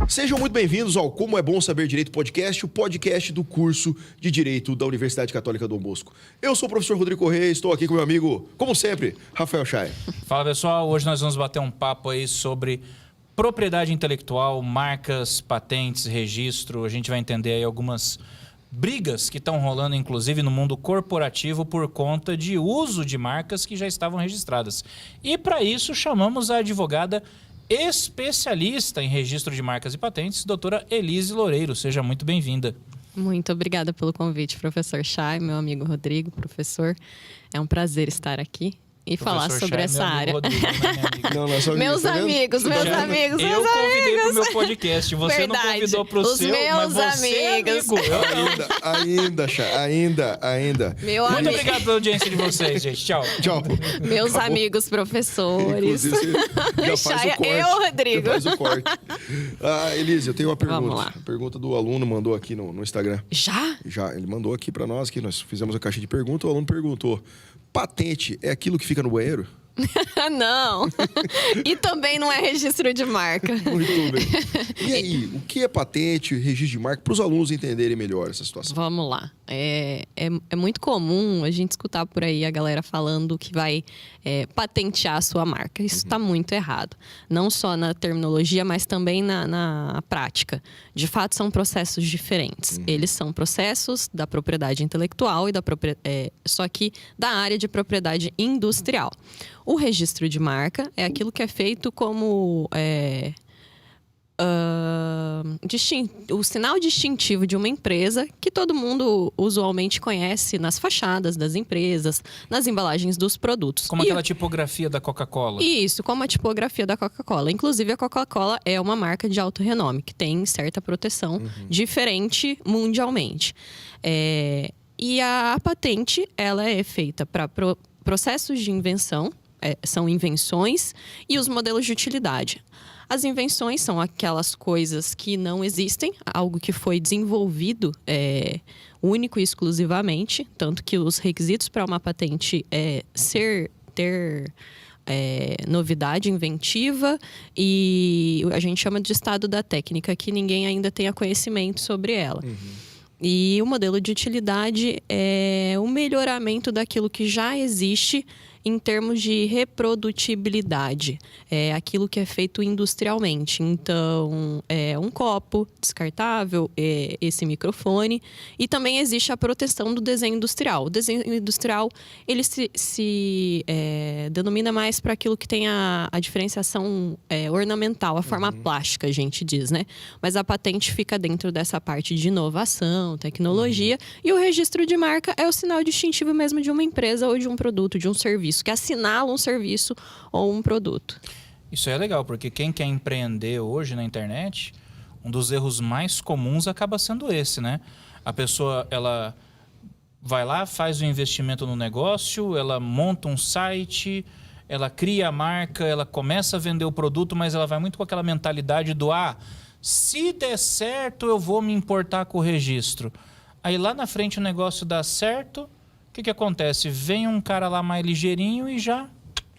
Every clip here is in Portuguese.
Sejam muito bem-vindos ao Como é Bom Saber Direito Podcast, o podcast do curso de Direito da Universidade Católica Dom Bosco. Eu sou o professor Rodrigo Correia, estou aqui com meu amigo, como sempre, Rafael Chay. Fala pessoal, hoje nós vamos bater um papo aí sobre propriedade intelectual, marcas, patentes, registro. A gente vai entender aí algumas brigas que estão rolando, inclusive no mundo corporativo, por conta de uso de marcas que já estavam registradas. E para isso chamamos a advogada especialista em registro de marcas e patentes, doutora Elise Loureiro. Seja muito bem-vinda. Muito obrigada pelo convite, professor Chay, meu amigo Rodrigo, professor. É um prazer estar aqui e falar sobre essa área. Rodrigo, Não, não é só meus amigos. Eu convidei pro meu podcast, você Verdade. não convidou pro Os seu, meus mas você amigos. é amigo. Ainda. Meu Muito amigo. obrigado pela audiência de vocês, gente. Tchau. Tchau. Meus Acabou. amigos professores. Inclusive, você já faz Chay, o corte. eu, Rodrigo. Já faz o corte. Elise, eu tenho uma pergunta. Vamos lá. A pergunta do aluno mandou aqui no Instagram. Já? Já, ele mandou aqui pra nós, que nós fizemos a caixa de perguntas, o aluno perguntou: patente é aquilo que fica no banheiro? Não. E também não é registro de marca. Muito bem. E aí, o que é patente, registro de marca, para os alunos entenderem melhor essa situação? Vamos lá. É muito comum a gente escutar por aí a galera falando que vai patentear a sua marca. Isso está muito errado. Não só na terminologia, mas também na prática. De fato, são processos diferentes. Eles são processos da propriedade intelectual só que da área de propriedade industrial. O registro de marca é aquilo que é feito como o sinal distintivo de uma empresa que todo mundo usualmente conhece nas fachadas das empresas, nas embalagens dos produtos. Como aquela tipografia da Coca-Cola. Isso, como a tipografia da Coca-Cola. Inclusive, a Coca-Cola é uma marca de alto renome, que tem certa proteção diferente mundialmente. E a patente, ela é feita para processos de invenção, são invenções, e os modelos de utilidade. As invenções são aquelas coisas que não existem, algo que foi desenvolvido único e exclusivamente, tanto que os requisitos para uma patente é ter novidade inventiva, e a gente chama de estado da técnica, que ninguém ainda tenha conhecimento sobre ela. E o modelo de utilidade é o melhoramento daquilo que já existe em termos de reprodutibilidade. É aquilo que é feito industrialmente. Então, um copo descartável, esse microfone. E também existe a proteção do desenho industrial. O desenho industrial, ele se denomina mais para aquilo que tem a diferenciação ornamental, a forma plástica, a gente diz, né? Mas a patente fica dentro dessa parte de inovação, tecnologia. E o registro de marca é o sinal distintivo mesmo de uma empresa ou de um produto, de um serviço, que assinala um serviço ou um produto. Isso é legal, porque quem quer empreender hoje na internet, um dos erros mais comuns acaba sendo esse, né? A pessoa, ela vai lá, faz o investimento no negócio, ela monta um site, ela cria a marca, ela começa a vender o produto, mas ela vai muito com aquela mentalidade do se der certo, eu vou me importar com o registro. Aí lá na frente o negócio dá certo, o que acontece? Vem um cara lá mais ligeirinho e já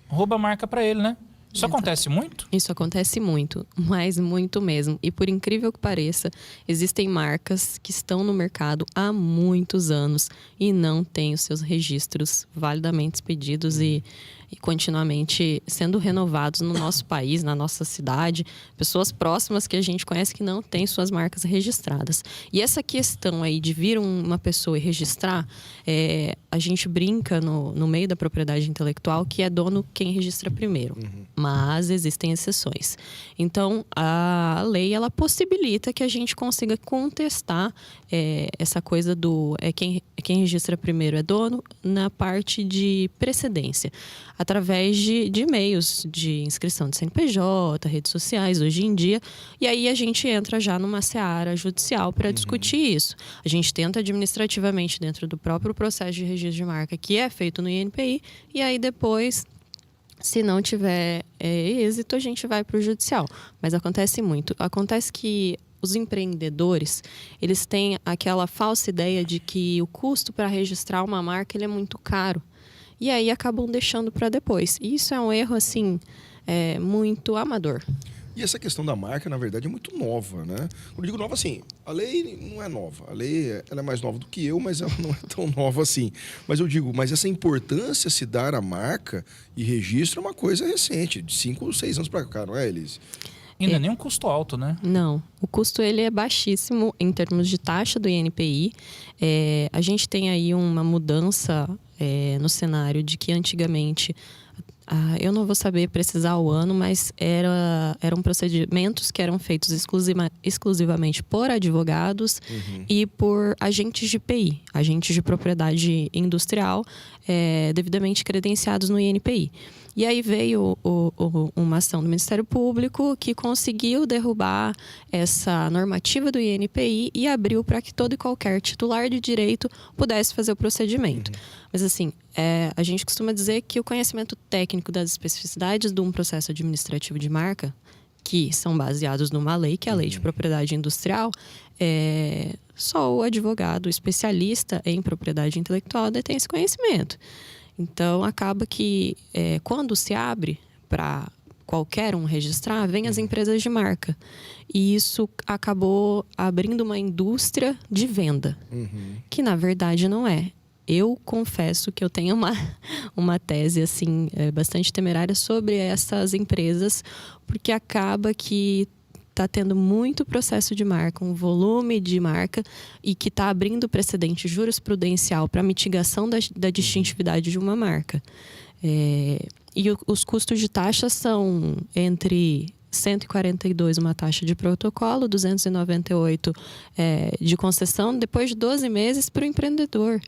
rouba a marca para ele, né? Isso acontece muito? Isso acontece muito, mas muito mesmo. E por incrível que pareça, existem marcas que estão no mercado há muitos anos e não têm os seus registros validamente expedidos e continuamente sendo renovados no nosso país, na nossa cidade. Pessoas próximas que a gente conhece que não têm suas marcas registradas. E essa questão aí de vir uma pessoa e registrar, a gente brinca no meio da propriedade intelectual que é dono quem registra primeiro. Mas existem exceções. Então, a lei, ela possibilita que a gente consiga contestar essa coisa do quem registra primeiro é dono na parte de precedência. Através de meios de inscrição de CNPJ, redes sociais, hoje em dia. E aí a gente entra já numa seara judicial para discutir isso. A gente tenta administrativamente dentro do próprio processo de registro de marca, que é feito no INPI, e aí depois, se não tiver êxito, a gente vai para o judicial. Mas acontece muito. Acontece que os empreendedores, eles têm aquela falsa ideia de que o custo para registrar uma marca ele é muito caro. E aí acabam deixando para depois. E isso é um erro, assim, muito amador. E essa questão da marca, na verdade, é muito nova, né? Quando eu digo nova, assim, a lei não é nova. A lei ela é mais nova do que eu, mas ela não é tão nova assim. Mas eu digo, mas essa importância se dar à marca e registro é uma coisa recente, de 5 ou 6 anos para cá, não é, Elise? E não é nem um custo alto, né? Não, o custo ele é baixíssimo em termos de taxa do INPI. A gente tem aí uma mudança no cenário de que antigamente, eu não vou saber precisar o ano, mas eram procedimentos que eram feitos exclusivamente por advogados e por agentes de PI, agentes de propriedade industrial, devidamente credenciados no INPI. E aí veio uma ação do Ministério Público que conseguiu derrubar essa normativa do INPI e abriu para que todo e qualquer titular de direito pudesse fazer o procedimento. Mas assim, a gente costuma dizer que o conhecimento técnico das especificidades de um processo administrativo de marca, que são baseados numa lei, que é a Lei de Propriedade Industrial, só o advogado especialista em propriedade intelectual detém esse conhecimento. Então, acaba que quando se abre para qualquer um registrar, vem as empresas de marca. E isso acabou abrindo uma indústria de venda, que na verdade não é. Eu confesso que eu tenho uma tese assim, bastante temerária sobre essas empresas, porque acaba que está tendo muito processo de marca, um volume de marca e que está abrindo precedente jurisprudencial para mitigação da distintividade de uma marca. E os custos de taxa são entre 142 uma taxa de protocolo, 298 de concessão, depois de 12 meses para o empreendedor,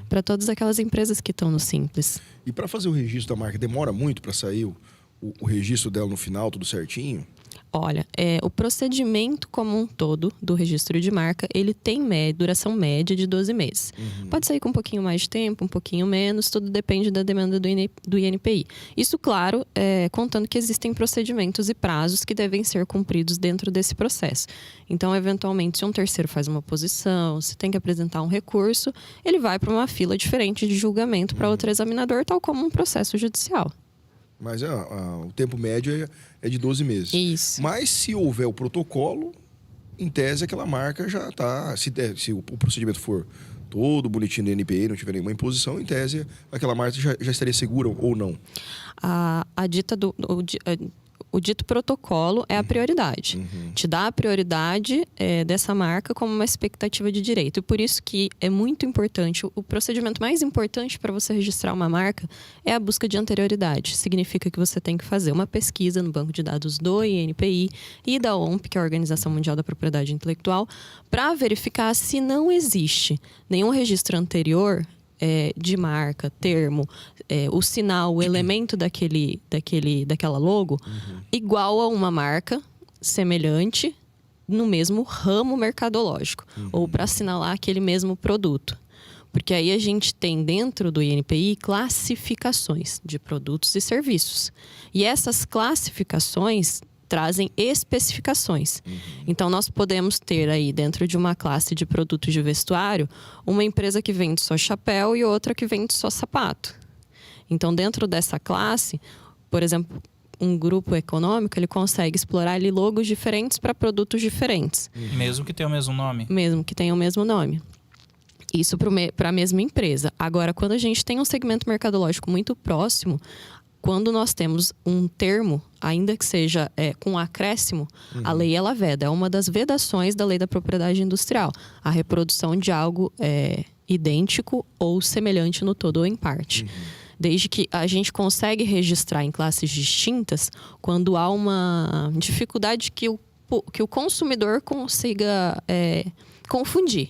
para todas aquelas empresas que estão no Simples. E para fazer o registro da marca, demora muito para sair o registro dela no final, tudo certinho? Olha, o procedimento como um todo do registro de marca, ele tem duração média de 12 meses. Pode sair com um pouquinho mais de tempo, um pouquinho menos, tudo depende da demanda do INPI. Isso, claro, contando que existem procedimentos e prazos que devem ser cumpridos dentro desse processo. Então, eventualmente, se um terceiro faz uma oposição, se tem que apresentar um recurso, ele vai para uma fila diferente de julgamento para outro examinador, tal como um processo judicial. Mas o tempo médio é de 12 meses. Isso. Mas se houver o protocolo, em tese aquela marca já está... Se o procedimento for todo bonitinho do INPI, não tiver nenhuma imposição, em tese aquela marca já estaria segura ou não? O dito protocolo é a prioridade. Te dá a prioridade dessa marca como uma expectativa de direito. E por isso que é muito importante, o procedimento mais importante para você registrar uma marca é a busca de anterioridade. Significa que você tem que fazer uma pesquisa no banco de dados do INPI e da OMP, que é a Organização Mundial da Propriedade Intelectual, para verificar se não existe nenhum registro anterior de marca, termo, o sinal, o elemento daquela logo, igual a uma marca semelhante no mesmo ramo mercadológico, ou para assinalar aquele mesmo produto. Porque aí a gente tem dentro do INPI classificações de produtos e serviços. E essas classificações trazem especificações. Então, nós podemos ter aí, dentro de uma classe de produtos de vestuário, uma empresa que vende só chapéu e outra que vende só sapato. Então, dentro dessa classe, por exemplo, um grupo econômico, ele consegue explorar ali logos diferentes para produtos diferentes. Mesmo que tenha o mesmo nome? Mesmo que tenha o mesmo nome. Isso para a mesma empresa. Agora, quando a gente tem um segmento mercadológico muito próximo, quando nós temos um termo, ainda que seja com acréscimo, a lei ela veda. É uma das vedações da Lei da Propriedade Industrial. A reprodução de algo idêntico ou semelhante no todo ou em parte. Desde que a gente consegue registrar em classes distintas quando há uma dificuldade que o consumidor consiga confundir.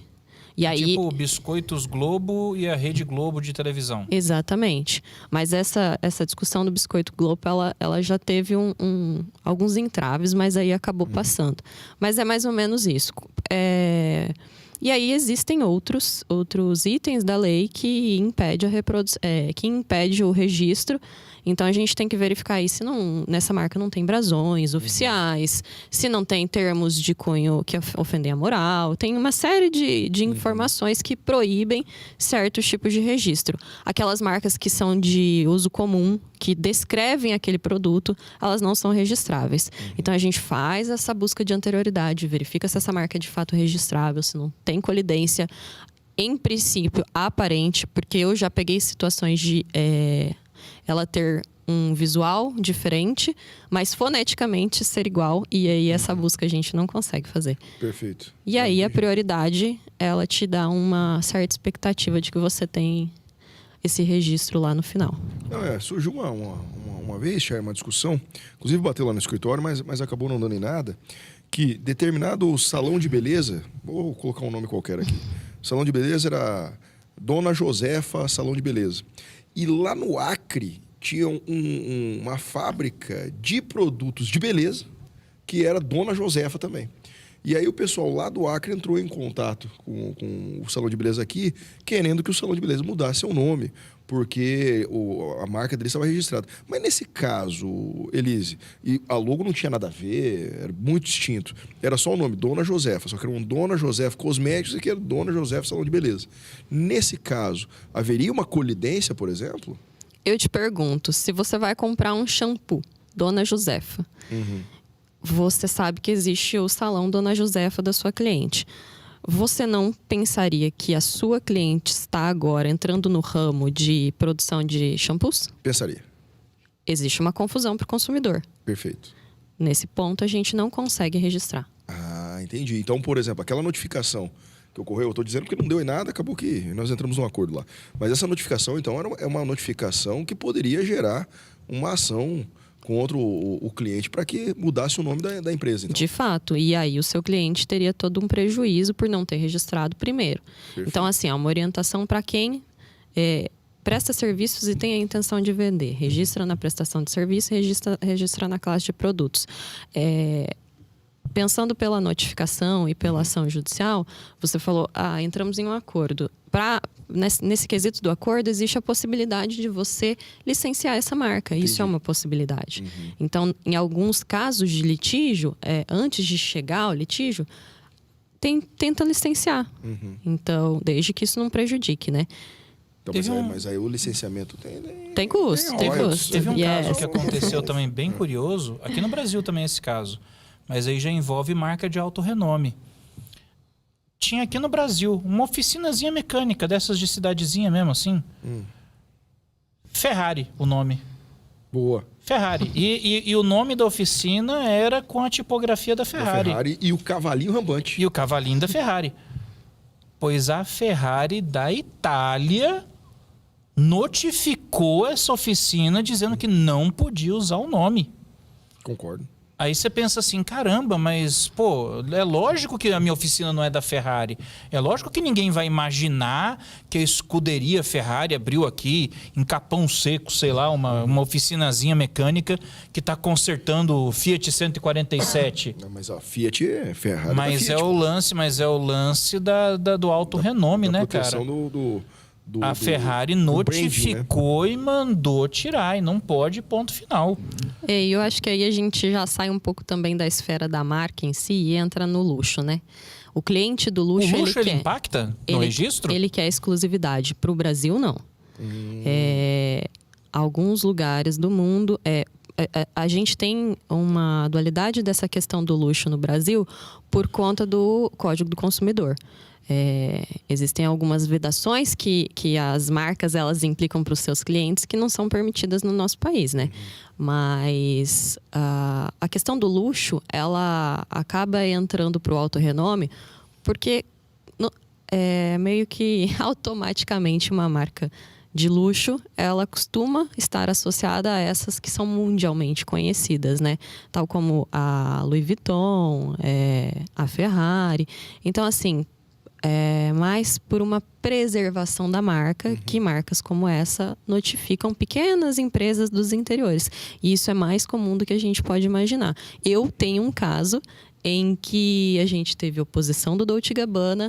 E aí, tipo Biscoitos Globo e a Rede Globo de televisão. Exatamente. Mas essa discussão do Biscoito Globo, ela já teve alguns entraves, mas aí acabou passando. Mas é mais ou menos isso. E aí existem outros itens da lei que impede que impede o registro. Então a gente tem que verificar aí se nessa marca não tem brasões oficiais, se não tem termos de cunho que ofendem a moral. Tem uma série de informações que proíbem certos tipos de registro. Aquelas marcas que são de uso comum, que descrevem aquele produto, elas não são registráveis. Então a gente faz essa busca de anterioridade, verifica se essa marca é de fato registrável, se não tem colidência, em princípio aparente, porque eu já peguei situações de ela ter um visual diferente, mas foneticamente ser igual, e aí essa busca a gente não consegue fazer. Perfeito. E aí a prioridade, ela te dá uma certa expectativa de que você tem esse registro lá no final. Não, surgiu uma vez, Chay, uma discussão, inclusive bateu lá no escritório, mas acabou não dando em nada, que determinado salão de beleza, vou colocar um nome qualquer aqui, salão de beleza era Dona Josefa Salão de Beleza. E lá no Acre tinha uma fábrica de produtos de beleza que era Dona Josefa também. E aí o pessoal lá do Acre entrou em contato com o salão de beleza aqui, querendo que o salão de beleza mudasse seu nome, porque a marca dele estava registrada. Mas nesse caso, Elise, e a logo não tinha nada a ver, era muito distinto. Era só o nome, Dona Josefa, só que era um Dona Josefa Cosméticos e que era Dona Josefa Salão de Beleza. Nesse caso, haveria uma colidência, por exemplo? Eu te pergunto, se você vai comprar um shampoo, Dona Josefa, você sabe que existe o salão Dona Josefa da sua cliente. Você não pensaria que a sua cliente está agora entrando no ramo de produção de shampoos? Pensaria. Existe uma confusão para o consumidor. Perfeito. Nesse ponto, a gente não consegue registrar. Ah, entendi. Então, por exemplo, aquela notificação que ocorreu, eu estou dizendo que não deu em nada, acabou que nós entramos num acordo lá. Mas essa notificação, então, é uma notificação que poderia gerar uma ação contra o cliente para que mudasse o nome da empresa. Então. De fato. E aí o seu cliente teria todo um prejuízo por não ter registrado primeiro. Perfeito. Então, assim, é uma orientação para quem presta serviços e tem a intenção de vender. Registra na prestação de serviço e registra na classe de produtos. Pensando pela notificação e pela ação judicial, você falou, entramos em um acordo. Nesse quesito do acordo, existe a possibilidade de você licenciar essa marca. Entendi. Isso é uma possibilidade. Então, em alguns casos de litígio, antes de chegar ao litígio, tenta licenciar. Então, desde que isso não prejudique, né? Então, mas aí o licenciamento tem custo. Tem custo. Teve um caso que aconteceu também bem curioso. Aqui no Brasil também é esse caso. Mas aí já envolve marca de alto renome. Tinha aqui no Brasil uma oficinazinha mecânica, dessas de cidadezinha mesmo, assim. Ferrari, o nome. Boa. Ferrari. E o nome da oficina era com a tipografia da Ferrari. E o cavalinho rampante. E o cavalinho da Ferrari. Pois a Ferrari da Itália notificou essa oficina dizendo que não podia usar o nome. Concordo. Aí você pensa assim, caramba, mas, pô, é lógico que a minha oficina não é da Ferrari. É lógico que ninguém vai imaginar que a escuderia Ferrari abriu aqui em Capão Seco, sei lá, uma oficinazinha mecânica que está consertando o Fiat 147. Não, mas a Fiat é Ferrari. Mas Fiat, é o lance do alto renome, né, cara? A Ferrari notificou branding, né? E mandou tirar, e não pode, ponto final. E eu acho que aí a gente já sai um pouco também da esfera da marca em si e entra no luxo, né? O cliente do luxo, ele impacta no registro? Ele quer exclusividade. Para o Brasil, não. Alguns lugares do mundo... A gente tem uma dualidade dessa questão do luxo no Brasil por conta do Código do Consumidor. Existem algumas vedações que as marcas elas implicam para os seus clientes que não são permitidas no nosso país, né? Mas a questão do luxo, ela acaba entrando para o alto renome porque meio que automaticamente uma marca de luxo, ela costuma estar associada a essas que são mundialmente conhecidas, né? Tal como a Louis Vuitton, a Ferrari. Então, assim, mais por uma preservação da marca que marcas como essa notificam pequenas empresas dos interiores. E isso é mais comum do que a gente pode imaginar. Eu tenho um caso em que a gente teve oposição do Dolce & Gabbana,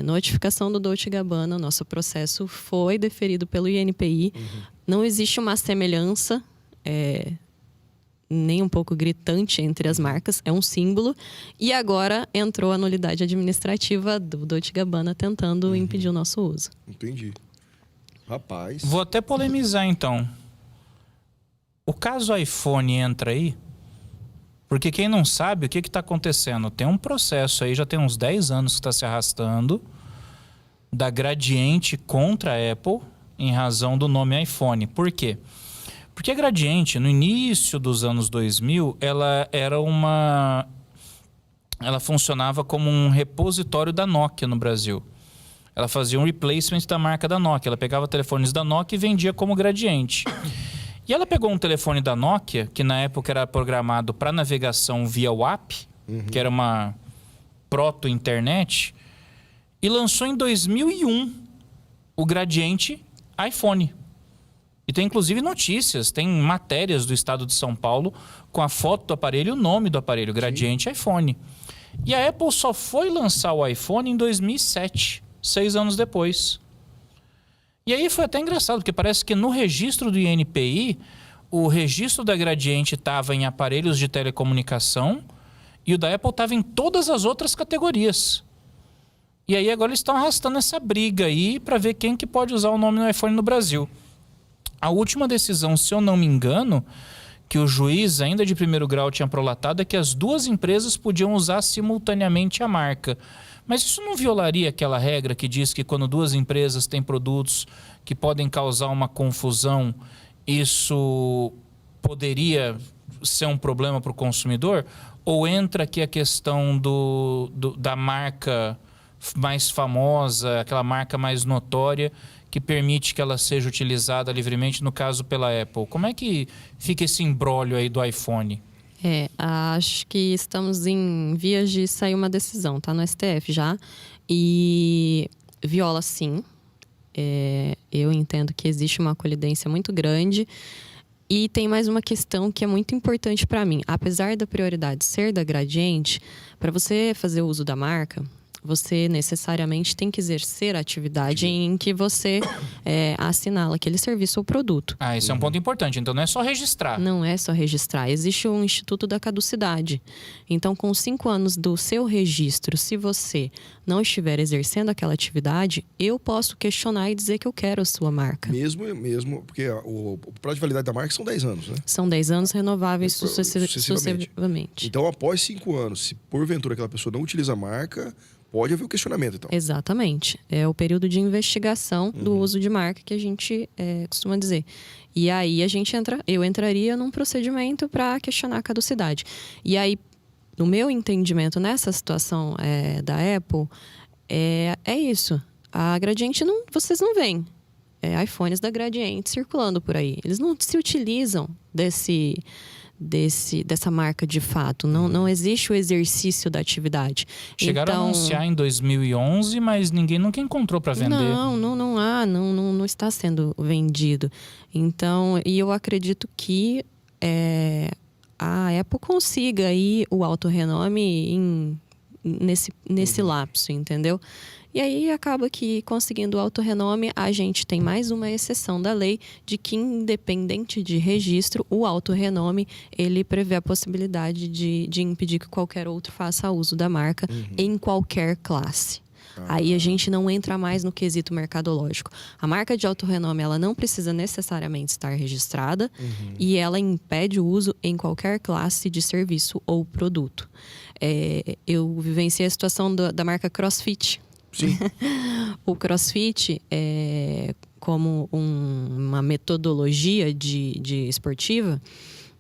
notificação do Dolce & Gabbana, nosso processo foi deferido pelo INPI. Não existe uma semelhança nem um pouco gritante entre as marcas, é um símbolo. E agora entrou a nulidade administrativa do Dolce & Gabbana tentando impedir o nosso uso. Entendi. Rapaz. Vou até polemizar, então. O caso iPhone entra aí? Porque quem não sabe, o que está acontecendo? Tem um processo aí, já tem uns 10 anos que está se arrastando, da Gradiente contra a Apple, em razão do nome iPhone. Por quê? Porque a Gradiente, no início dos anos 2000, ela funcionava como um repositório da Nokia no Brasil. Ela fazia um replacement da marca da Nokia. Ela pegava telefones da Nokia e vendia como Gradiente. E ela pegou um telefone da Nokia, que na época era programado para navegação via WAP, que era uma proto-internet, e lançou em 2001 o Gradiente iPhone. E tem inclusive notícias, tem matérias do estado de São Paulo com a foto do aparelho e o nome do aparelho, Gradiente iPhone. E a Apple só foi lançar o iPhone em 2007, 6 anos depois. E aí foi até engraçado, porque parece que no registro do INPI, o registro da Gradiente estava em aparelhos de telecomunicação e o da Apple estava em todas as outras categorias. E aí agora eles estão arrastando essa briga aí para ver quem que pode usar o nome do iPhone no Brasil. A última decisão, se eu não me engano, que o juiz ainda de primeiro grau tinha prolatado, é que as duas empresas podiam usar simultaneamente a marca. Mas isso não violaria aquela regra que diz que quando duas empresas têm produtos que podem causar uma confusão, isso poderia ser um problema para o consumidor? Ou entra aqui a questão da marca mais famosa, aquela marca mais notória, que permite que ela seja utilizada livremente, no caso pela Apple? Como é que fica esse imbróglio aí do iPhone? Acho que estamos em vias de sair uma decisão, tá no STF já. E viola sim. Eu entendo que existe uma colidência muito grande. E tem mais uma questão que é muito importante para mim. Apesar da prioridade ser da Gradiente, para você fazer uso da marca, você necessariamente tem que exercer a atividade em que você assinala aquele serviço ou produto. Esse é um ponto importante. Então não é só registrar. Não é só registrar. Existe o Instituto da Caducidade. Então, com 5 anos do seu registro, se você não estiver exercendo aquela atividade, eu posso questionar e dizer que eu quero a sua marca. Mesmo porque o prazo de validade da marca são 10 anos, né? São 10 anos renováveis sucessivamente. Então, após 5 anos, se porventura aquela pessoa não utiliza a marca, pode haver o questionamento, então. Exatamente. É o período de investigação do uso de marca que a gente costuma dizer. E aí eu entraria num procedimento para questionar a caducidade. E aí, no meu entendimento, nessa situação da Apple, é isso. A Gradiente, vocês não veem iPhones da Gradiente circulando por aí. Eles não se utilizam dessa marca de fato. Não existe o exercício da atividade. Chegaram a anunciar em 2011, mas ninguém nunca encontrou para vender. Não está sendo vendido. Então, e eu acredito que a Apple consiga aí o autorrenome nesse lapso, entendeu? E aí acaba que, conseguindo o autorrenome, a gente tem mais uma exceção da lei de que, independente de registro, o autorrenome, ele prevê a possibilidade de impedir que qualquer outro faça uso da marca em qualquer classe. Aí a gente não entra mais no quesito mercadológico. A marca de autorrenome, ela não precisa necessariamente estar registrada e ela impede o uso em qualquer classe de serviço ou produto. Eu vivenciei a situação da marca CrossFit. Sim. O CrossFit como uma metodologia de esportiva,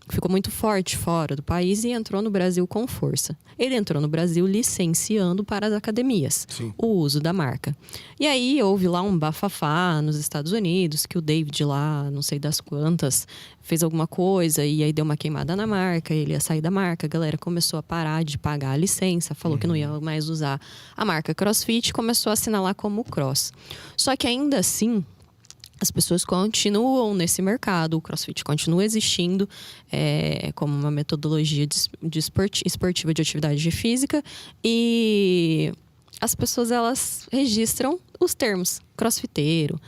ficou muito forte fora do país e entrou no Brasil com força. Ele entrou no Brasil licenciando para as academias o uso da marca. E aí houve lá um bafafá nos Estados Unidos, que o David lá, não sei das quantas, fez alguma coisa e aí deu uma queimada na marca, ele ia sair da marca, a galera começou a parar de pagar a licença, falou que não ia mais usar a marca CrossFit e começou a assinalar como Cross. Só que ainda assim, as pessoas continuam nesse mercado, o CrossFit continua existindo como uma metodologia esportiva de atividade física e as pessoas, elas registram os termos crossfiteiro,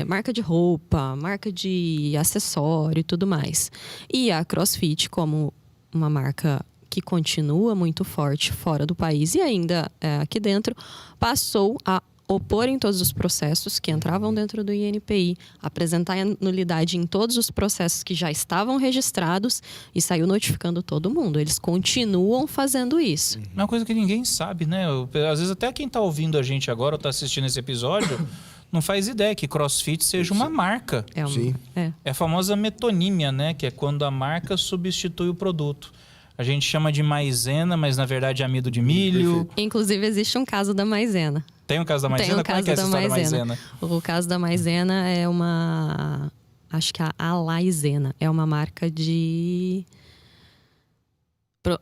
marca de roupa, marca de acessório e tudo mais. E a CrossFit, como uma marca que continua muito forte fora do país e ainda aqui dentro, passou a opor em todos os processos que entravam dentro do INPI, apresentar a nulidade em todos os processos que já estavam registrados e saiu notificando todo mundo. Eles continuam fazendo isso. É uma coisa que ninguém sabe, né? Às vezes até quem está ouvindo a gente agora ou está assistindo esse episódio não faz ideia que CrossFit seja uma marca. Sim. É. É a famosa metonímia, né? Que é quando a marca substitui o produto. A gente chama de maisena, mas na verdade é amido de milho. Inclusive, existe um caso da maisena. Tem um caso da maisena? Tem um Como é que é essa caso história da da maisena? O caso da maisena é uma... Acho que a Alaizena é uma marca de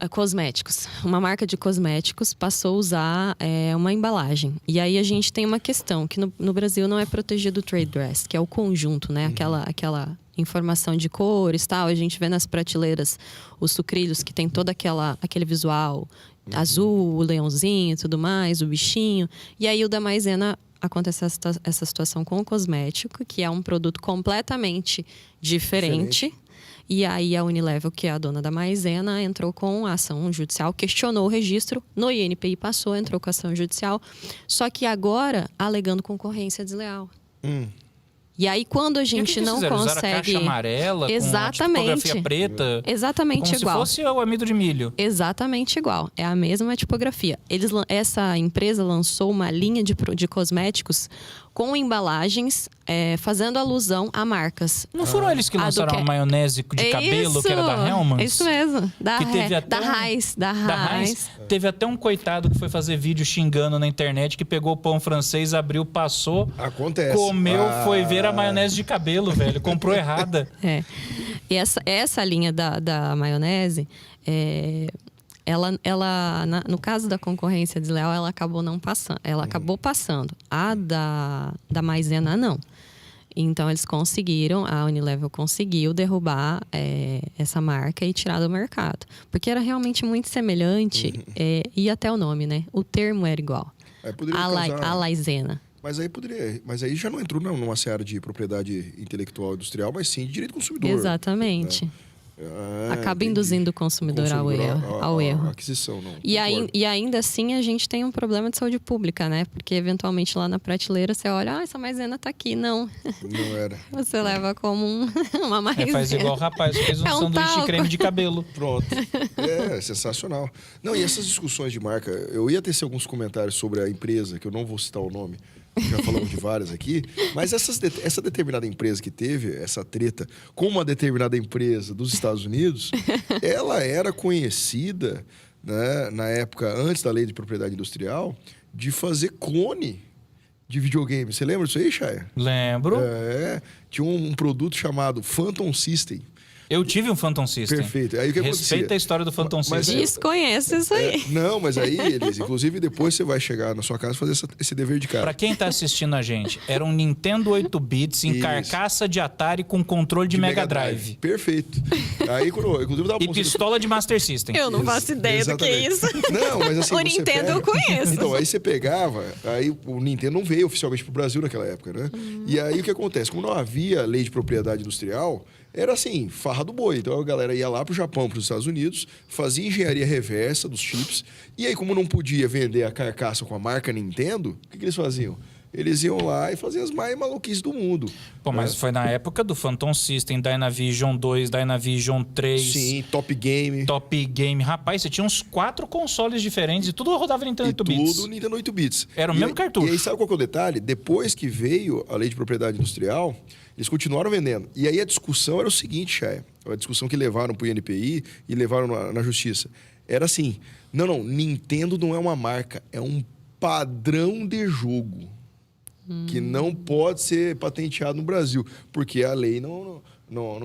cosméticos. Uma marca de cosméticos passou a usar uma embalagem. E aí a gente tem uma questão, que no Brasil não é protegido o trade dress, que é o conjunto, né? Aquela informação de cores e tal. A gente vê nas prateleiras os sucrilhos que tem todo aquele visual azul, o leãozinho e tudo mais, o bichinho. E aí o da maisena acontece essa situação com o cosmético, que é um produto completamente diferente. E aí a Unilevel, que é a dona da maisena, entrou com a ação judicial, questionou o registro, no INPI passou, entrou com a ação judicial, só que agora alegando concorrência desleal. E aí, quando a gente não consegue... Usar a caixa amarela exatamente, com a tipografia preta? Exatamente como igual. Como se fosse o amido de milho. Exatamente igual. É a mesma tipografia. Essa empresa lançou uma linha de cosméticos com embalagens fazendo alusão a marcas. Não foram eles que lançaram a maionese de cabelo, que era da Hellmann's? Isso mesmo. Da Heinz. Teve até um coitado que foi fazer vídeo xingando na internet, que pegou o pão francês, abriu, passou. Acontece. Comeu, foi ver a maionese de cabelo, velho. Comprou errada. E essa linha da maionese... no caso da concorrência desleal, ela acabou não passando. Ela acabou passando. A da maisena, não. Então, eles conseguiram, a Unilevel conseguiu derrubar essa marca e tirar do mercado. Porque era realmente muito semelhante, e até o nome, né? O termo era igual. Alaizena. Mas aí já não entrou numa seara de propriedade intelectual industrial, mas sim de direito do consumidor. Exatamente. Né? Acaba induzindo o consumidor ao erro. A aquisição, não. E ainda assim a gente tem um problema de saúde pública, né? Porque eventualmente lá na prateleira você olha, essa maisena tá aqui. Não. Não era. Você leva como uma maisena. Faz igual o rapaz, fez um sanduíche de creme de cabelo. Pronto. Sensacional. Não, e essas discussões de marca, eu ia tecer alguns comentários sobre a empresa, que eu não vou citar o nome, já falamos de várias aqui, mas essa determinada empresa que teve essa treta com uma determinada empresa dos Estados Unidos, ela era conhecida, né, na época, antes da lei de propriedade industrial, de fazer clone de videogame. Você lembra disso aí, Chaya? Lembro. Tinha um produto chamado Phantom System. Eu tive um Phantom System. Perfeito. Aí o que acontecia? Respeita a história do Phantom System. Desconhece isso aí. Não, mas aí eles... Inclusive, depois você vai chegar na sua casa e fazer esse dever de casa. Pra quem tá assistindo a gente, era um Nintendo 8 bits em carcaça de Atari com controle de Mega Drive. Perfeito. Aí, inclusive, e pistola de Master System. Eu não faço ideia do que é isso. Não, mas assim, o Nintendo eu conheço. Então, aí você pegava... Aí o Nintendo não veio oficialmente pro Brasil naquela época, né? E aí o que acontece? Como não havia lei de propriedade industrial... Era assim, farra do boi. Então a galera ia lá pro Japão, pros Estados Unidos, fazia engenharia reversa dos chips. E aí, como não podia vender a carcaça com a marca Nintendo, o que eles faziam? Eles iam lá e faziam as mais maluquices do mundo. Pô, mas foi na época do Phantom System, Dynavision 2, Dynavision 3. Sim, Top Game. Top Game. Rapaz, você tinha uns 4 consoles diferentes e tudo rodava Nintendo 8 bits. Tudo Nintendo 8 bits. Era o mesmo cartucho. E aí, sabe qual que é o detalhe? Depois que veio a lei de propriedade industrial, eles continuaram vendendo. E aí a discussão era o seguinte, Chaya. A discussão que levaram pro INPI e levaram na justiça. Era assim, não, Nintendo não é uma marca, é um padrão de jogo. Que não pode ser patenteado no Brasil, porque a lei não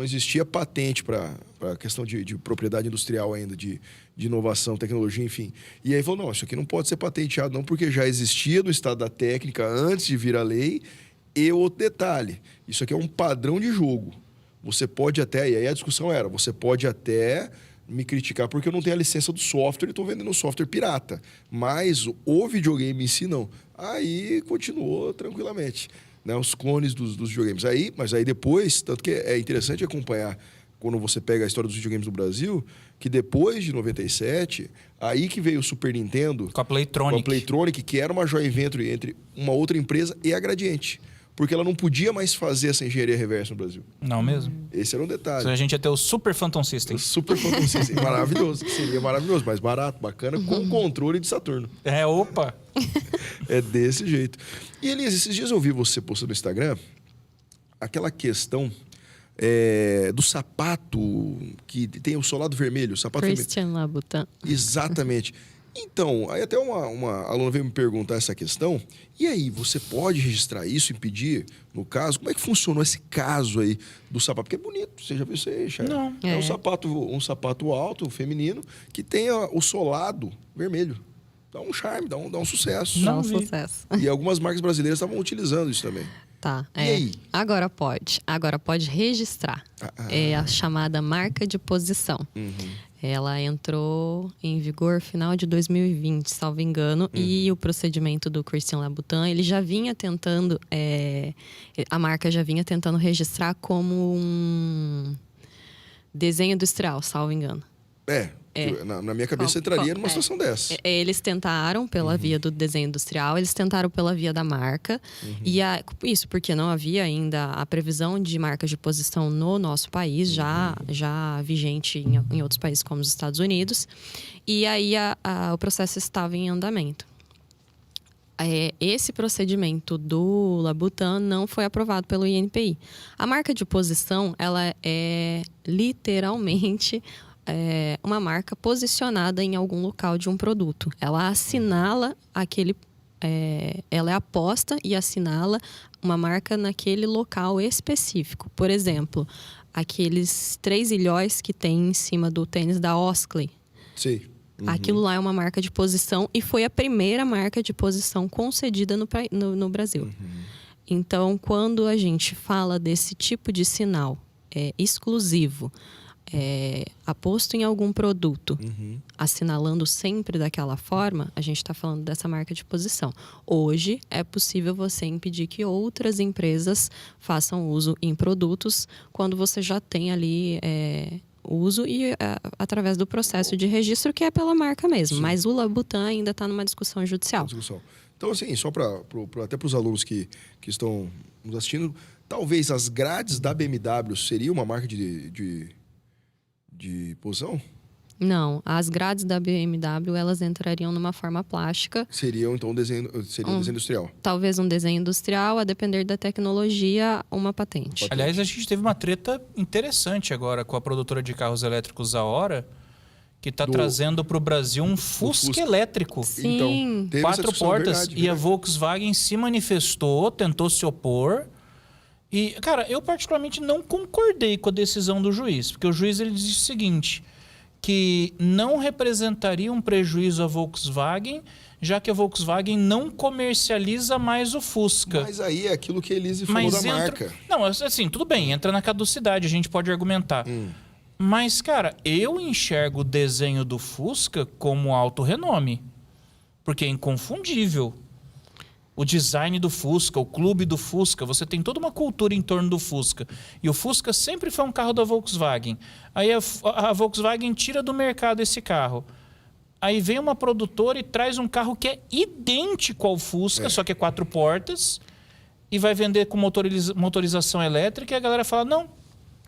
existia patente para a questão de propriedade industrial ainda, de inovação, tecnologia, enfim. E aí falou, não, isso aqui não pode ser patenteado não, porque já existia no estado da técnica antes de vir a lei. E outro detalhe, isso aqui é um padrão de jogo. Você pode até, e aí a discussão era, você pode até me criticar porque eu não tenho a licença do software e estou vendendo um software pirata. Mas o videogame em si, não. Aí continuou tranquilamente, né? Os clones dos videogames. Mas aí depois, tanto que é interessante acompanhar quando você pega a história dos videogames do Brasil, que depois de 97, aí que veio o Super Nintendo... Com a Playtronic. Com a Playtronic, que era uma joint venture entre uma outra empresa e a Gradiente. Porque ela não podia mais fazer essa engenharia reversa no Brasil. Não mesmo? Esse era um detalhe. Então a gente ia ter o Super Phantom System. O Super Phantom System. Maravilhoso. Seria maravilhoso, mais barato, bacana, com controle de Saturno. Opa! É desse jeito. E, Elias, esses dias eu vi você postando no Instagram aquela questão do sapato que tem o solado vermelho. O sapato Christian Louboutin. Exatamente. Então, aí até uma aluna veio me perguntar essa questão. E aí, você pode registrar isso, impedir, no caso? Como é que funcionou esse caso aí do sapato? Porque é bonito, você já viu isso aí, Chay? Não. É um sapato alto, feminino, que tem o solado vermelho. Dá um charme, dá um sucesso. Dá um sucesso. E algumas marcas brasileiras estavam utilizando isso também. Tá. E aí? Agora pode registrar. É a chamada marca de posição. Ela entrou em vigor final de 2020, salvo engano, e o procedimento do Christian Louboutin, ele já vinha tentando, a marca já vinha tentando registrar como um desenho industrial, salvo engano. Na minha cabeça entraria numa situação dessa. Eles tentaram pela via do desenho industrial, eles tentaram pela via da marca. E isso porque não havia ainda a previsão de marcas de posição no nosso país, já vigente em outros países como os Estados Unidos. E aí o processo estava em andamento. Esse procedimento do Louboutin não foi aprovado pelo INPI. A marca de posição, ela é literalmente... uma marca posicionada em algum local de um produto. Ela assinala ela é aposta e assinala uma marca naquele local específico. Por exemplo, aqueles 3 ilhóis que tem em cima do tênis da Oakley. Sim. Aquilo lá é uma marca de posição e foi a primeira marca de posição concedida no Brasil. Então, quando a gente fala desse tipo de sinal exclusivo, aposto em algum produto, assinalando sempre daquela forma, a gente está falando dessa marca de posição. Hoje, é possível você impedir que outras empresas façam uso em produtos quando você já tem ali uso e através do processo de registro, que é pela marca mesmo. Sim. Mas o Louboutin ainda está numa discussão judicial. Então, assim, só até para os alunos que estão nos assistindo, talvez as grades da BMW seria uma marca de posição? Não, as grades da BMW, elas entrariam numa forma plástica. Seriam, então, desenho industrial? Talvez um desenho industrial, a depender da tecnologia, uma patente. Aliás, a gente teve uma treta interessante agora com a produtora de carros elétricos, a Hora, que está trazendo para o Brasil um Fusca elétrico. Sim. Então, 4 portas. E a Volkswagen se manifestou, tentou se opor. E, cara, eu particularmente não concordei com a decisão do juiz. Porque o juiz ele disse o seguinte, que não representaria um prejuízo à Volkswagen, já que a Volkswagen não comercializa mais o Fusca. Mas aí é aquilo que a Elise falou da marca. Não, assim, tudo bem, entra na caducidade, a gente pode argumentar. Mas, cara, eu enxergo o desenho do Fusca como alto renome. Porque é inconfundível. O design do Fusca, o clube do Fusca, você tem toda uma cultura em torno do Fusca. E o Fusca sempre foi um carro da Volkswagen. Aí a Volkswagen tira do mercado esse carro. Aí vem uma produtora e traz um carro que é idêntico ao Fusca, só que é 4 portas, e vai vender com motorização elétrica, e a galera fala,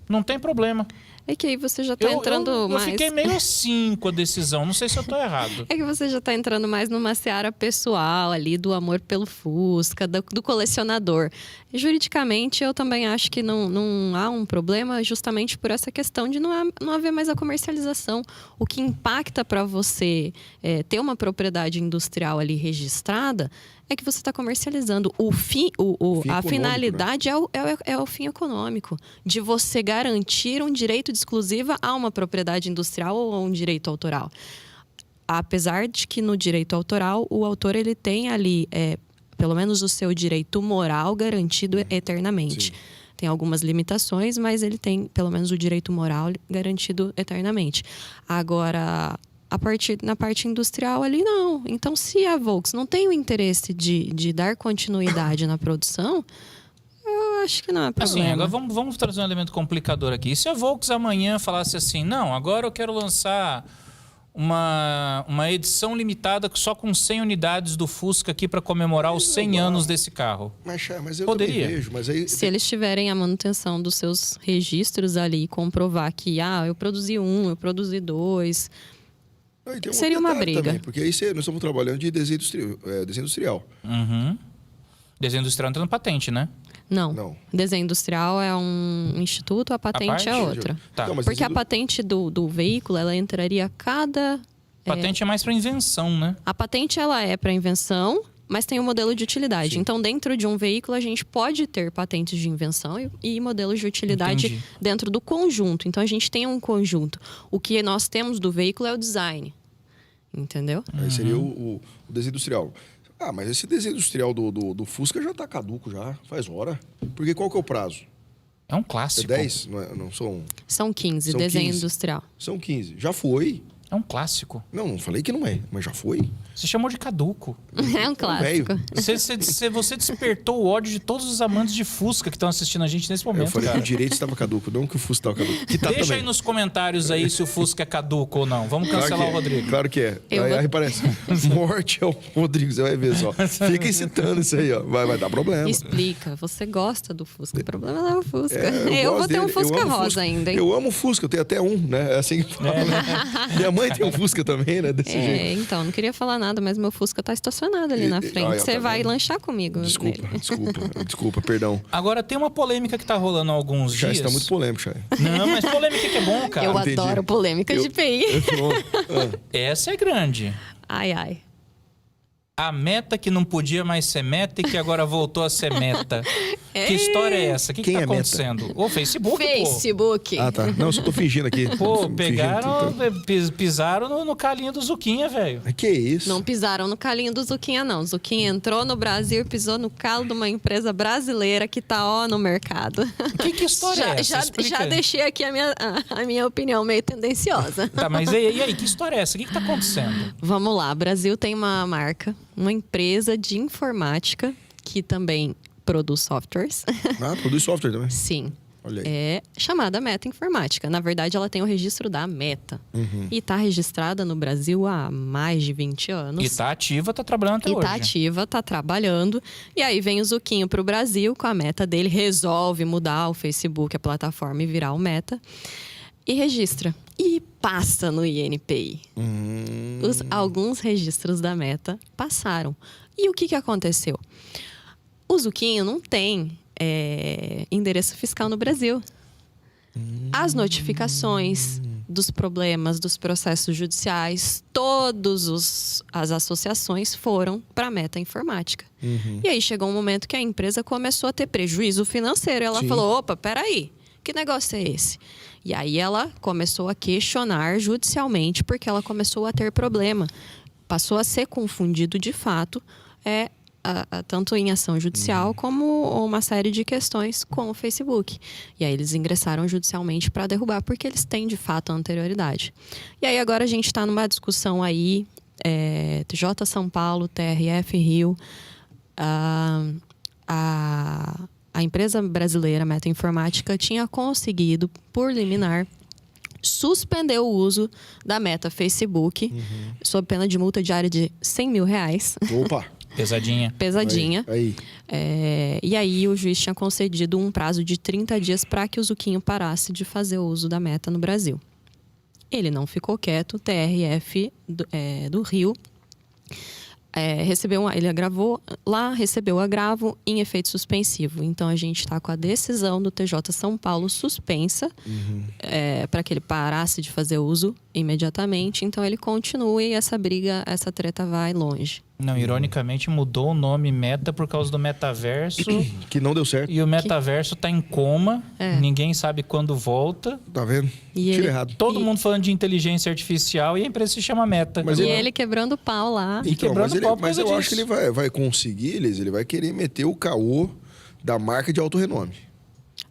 não tem problema. É que aí você já está entrando mais... Eu fiquei meio assim com a decisão. Não sei se eu estou errado. É que você já está entrando mais numa seara pessoal ali, do amor pelo Fusca, do colecionador. Juridicamente, eu também acho que não há um problema justamente por essa questão de não haver mais a comercialização. O que impacta para você ter uma propriedade industrial ali registrada é que você está comercializando. A finalidade, né? é o fim econômico. De você garantir um direito de exclusiva a uma propriedade industrial ou a um direito autoral. Apesar de que no direito autoral, o autor ele tem ali, pelo menos o seu direito moral garantido eternamente. Sim. Tem algumas limitações, mas ele tem pelo menos o direito moral garantido eternamente. Agora... na parte industrial ali, não. Então, se a Volks não tem o interesse de dar continuidade na produção, eu acho que não é Assim, problema. agora vamos trazer um elemento complicador aqui. E se a Volks amanhã falasse assim, não, agora eu quero lançar uma edição limitada só com 100 unidades do Fusca aqui para comemorar os 100 anos desse carro. Mas eu Poderia. também vejo, mas aí... Se eles tiverem a manutenção dos seus registros ali e comprovar que, eu produzi 1, eu produzi 2... Aí tem seria uma detalhe briga. também, porque aí nós estamos trabalhando de desenho industrial. Uhum. Desenho industrial não tem patente, né? Não. Desenho industrial é um instituto, a patente parte? é outra. Tá. Não, mas Porque a desenho- patente do veículo, ela entraria a cada... Patente é mais para invenção, né? A patente, ela é para invenção, mas tem um modelo de utilidade. Sim. Então, dentro de um veículo, a gente pode ter patentes de invenção e modelos de utilidade Entendi. dentro do conjunto. Então, a gente tem um conjunto. O que nós temos do veículo é o design. Entendeu? Aí seria o desenho industrial. Mas esse desenho industrial do Fusca já tá caduco já, faz hora. Porque qual que é o prazo? É um É clássico. 10? Não são... São 15, São desenho 15. industrial. São 15. Já foi. É um clássico. Não falei que não é, mas já foi. Você chamou de caduco. É um clássico. Você despertou o ódio de todos os amantes de Fusca que estão assistindo a gente nesse Eu momento, falei que cara. o direito estava caduco, não que o Fusca estava caduco. Que tá Deixa também. aí nos comentários aí se o Fusca é caduco ou não. Vamos cancelar Claro o que é. Rodrigo. Claro que é. Eu Aí, vou- aí parece, morte é o Rodrigo, você vai ver só. Fica incitando isso aí, ó. Vai dar problema. Explica. Você gosta do Fusca. O problema não é o Fusca. É, eu gosto vou ter um dele, eu Fusca amo rosa Fusca. ainda, hein? Eu amo Fusca, eu tenho até um, né? É assim que fala. Minha mãe tem um Fusca também, né? Desse jeito. Então, não queria falar nada, mas meu Fusca tá estacionado ali na frente. olha, Você tá vai vendo? lanchar comigo. Desculpa, perdão. Agora, tem uma polêmica que tá rolando há alguns Já dias. está muito polêmico, Chay. Não, mas polêmica que é bom, cara. Eu entendi. adoro polêmica de PI. Essa é grande. Ai, ai. A meta que não podia mais ser meta e que agora voltou a ser meta. Que história é essa? O que Quem tá é meta? acontecendo? O Facebook, Facebook. Ah, tá. Não, eu só tô fingindo aqui. pô. Pô, Fingindo, pegaram, pisaram no calinho do Zuquinha, velho. Que isso? Não pisaram no calinho do Zuquinha, não. Zuquinha entrou no Brasil e pisou no calo de uma empresa brasileira que tá, no mercado. Que história é essa? Explica. Já deixei aqui a minha opinião meio tendenciosa. Tá, mas e aí? Que história é essa? O que tá acontecendo? Vamos lá. O Brasil tem uma marca, uma empresa de informática que também produz softwares. Produz software também. Sim. Olha aí. É chamada Meta Informática. Na verdade, ela tem o registro da Meta. E está registrada no Brasil há mais de 20 anos. E tá ativa, tá trabalhando até E hoje. tá ativa, tá trabalhando. E aí vem o Zuquinho pro Brasil com a Meta dele, resolve mudar o Facebook, a plataforma, e virar o Meta. E registra. E passa no INPI. Alguns registros da Meta passaram. E o que aconteceu? O Zuquinho não tem endereço fiscal no Brasil. As notificações dos problemas, dos processos judiciais, todas as associações foram para a Meta Informática. E aí chegou um momento que a empresa começou a ter prejuízo financeiro. Ela Sim. falou, opa, peraí, que negócio é esse? E aí ela começou a questionar judicialmente porque ela começou a ter problema. Passou a ser confundido de fato, tanto em ação judicial como uma série de questões com o Facebook. E aí eles ingressaram judicialmente para derrubar, porque eles têm de fato a anterioridade. E aí agora a gente está numa discussão aí, TJ São Paulo, TRF Rio, a empresa brasileira Meta Informática tinha conseguido, por liminar, suspender o uso da Meta Facebook, sob pena de multa diária de R$100 mil. Opa! Pesadinha. Pesadinha. Aí. E aí o juiz tinha concedido um prazo de 30 dias para que o Zuquinho parasse de fazer o uso da Meta no Brasil. Ele não ficou quieto, o TRF do Rio ele agravou lá, recebeu o agravo em efeito suspensivo. Então a gente está com a decisão do TJ São Paulo suspensa para que ele parasse de fazer uso imediatamente. Então ele continua e essa briga, essa treta vai longe. Não, ironicamente mudou o nome Meta por causa do metaverso. Que não deu certo. E o metaverso tá em coma. Ninguém sabe quando volta. Tá vendo? E Tira ele- errado. Todo mundo falando de inteligência artificial e a empresa se chama Meta. Mas E ele- ele quebrando o pau lá. E quebrando mas o pau por mas causa eu acho que disso. ele vai conseguir, ele vai querer meter o caô da marca de alto renome.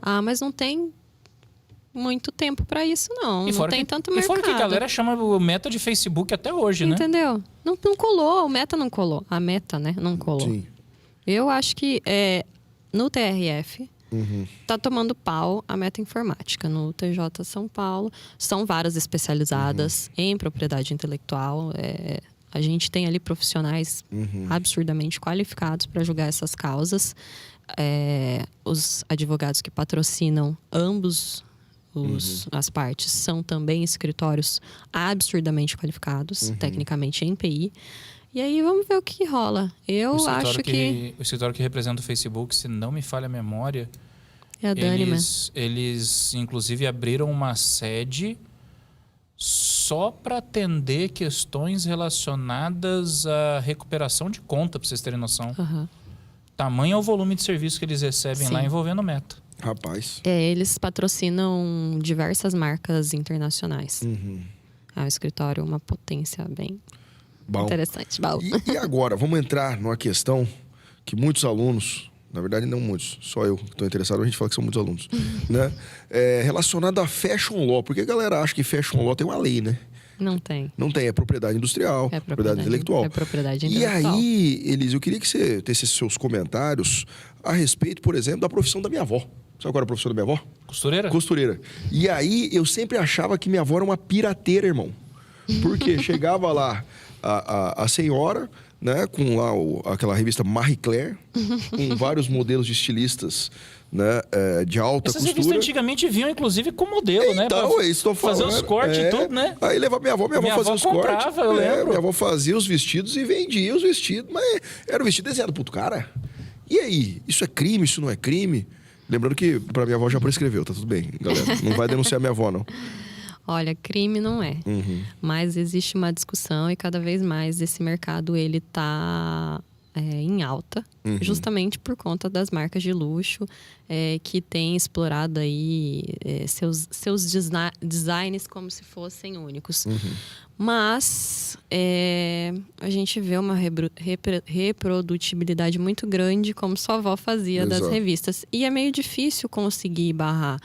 Ah, mas não tem muito tempo para isso, não. Não tem tanto e mercado. fora que a galera chama o Meta de Facebook até hoje, né? Entendeu? Não colou, o Meta não colou. A Meta, né? Não colou. Sim. Eu acho que no TRF, Tá tomando pau a Meta Informática no TJ São Paulo. São varas especializadas em propriedade intelectual. A gente tem ali profissionais absurdamente qualificados para julgar essas causas. Os advogados que patrocinam ambos as partes são também escritórios absurdamente qualificados, tecnicamente em PI. E aí vamos ver o que rola. Eu acho que... O escritório que representa o Facebook, se não me falha a memória... É a Dani, eles, inclusive, abriram uma sede só para atender questões relacionadas à recuperação de conta, para vocês terem noção. Tamanho é o volume de serviço que eles recebem lá envolvendo Meta. Rapaz. Eles patrocinam diversas marcas internacionais. É um escritório, uma potência bem interessante. Bom. E agora, vamos entrar numa questão que muitos alunos, na verdade não muitos, só eu que estou interessado, a gente fala que são muitos alunos, né? Relacionado a fashion law, porque a galera acha que fashion law tem uma lei, né? Não tem. Não tem, é propriedade industrial, propriedade intelectual. É propriedade intelectual. E aí, Elise, eu queria que você tesse seus comentários a respeito, por exemplo, da profissão da minha avó. Sabe qual era a profissão da minha avó? Costureira? Costureira. E aí, eu sempre achava que minha avó era uma pirateira, irmão. Porque chegava lá a senhora, né, com lá aquela revista Marie Claire, com vários modelos de estilistas, né, de alta Essas costura. revistas antigamente vinham, inclusive, com modelo, né? Então, é isso que eu tô falando. Fazer os cortes e tudo, né? Aí levava minha avó fazia os comprava, cortes. eu lembro. Minha avó fazia os vestidos e vendia os vestidos, mas era o vestido desenhado pro cara. E aí, isso é crime, isso não é crime? Lembrando que pra minha avó já prescreveu, tá tudo bem, galera. Não vai denunciar minha avó, não. Olha, crime não é. Mas existe uma discussão e cada vez mais esse mercado ele tá em alta, justamente por conta das marcas de luxo que têm explorado aí seus designs como se fossem únicos. Mas a gente vê uma reprodutibilidade muito grande, como sua avó fazia das revistas. E é meio difícil conseguir barrar.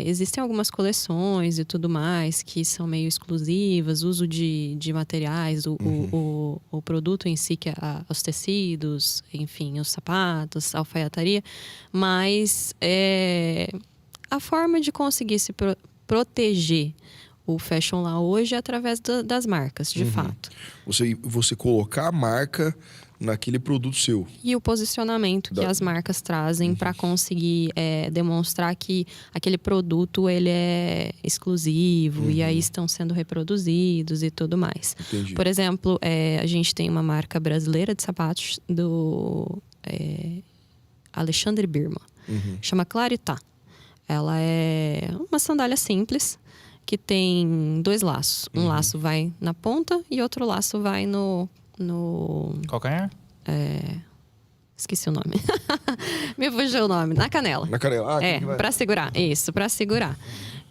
Existem algumas coleções e tudo mais que são meio exclusivas, uso de materiais, o produto em si, que é os tecidos, enfim, os sapatos, a alfaiataria. Mas a forma de conseguir se proteger o fashion lá hoje é através das marcas, de fato. Você colocar a marca naquele produto seu. E o posicionamento que as marcas trazem para conseguir demonstrar que aquele produto ele é exclusivo e aí estão sendo reproduzidos e tudo mais. Entendi. Por exemplo, a gente tem uma marca brasileira de sapatos do Alexandre Birman. Chama Claritá. Ela é uma sandália simples que tem 2 laços. Um laço vai na ponta e outro laço vai no... Calcanhar? Esqueci o nome. Me fugiu o nome. Na canela. Na canela. Pra segurar. Isso, pra segurar.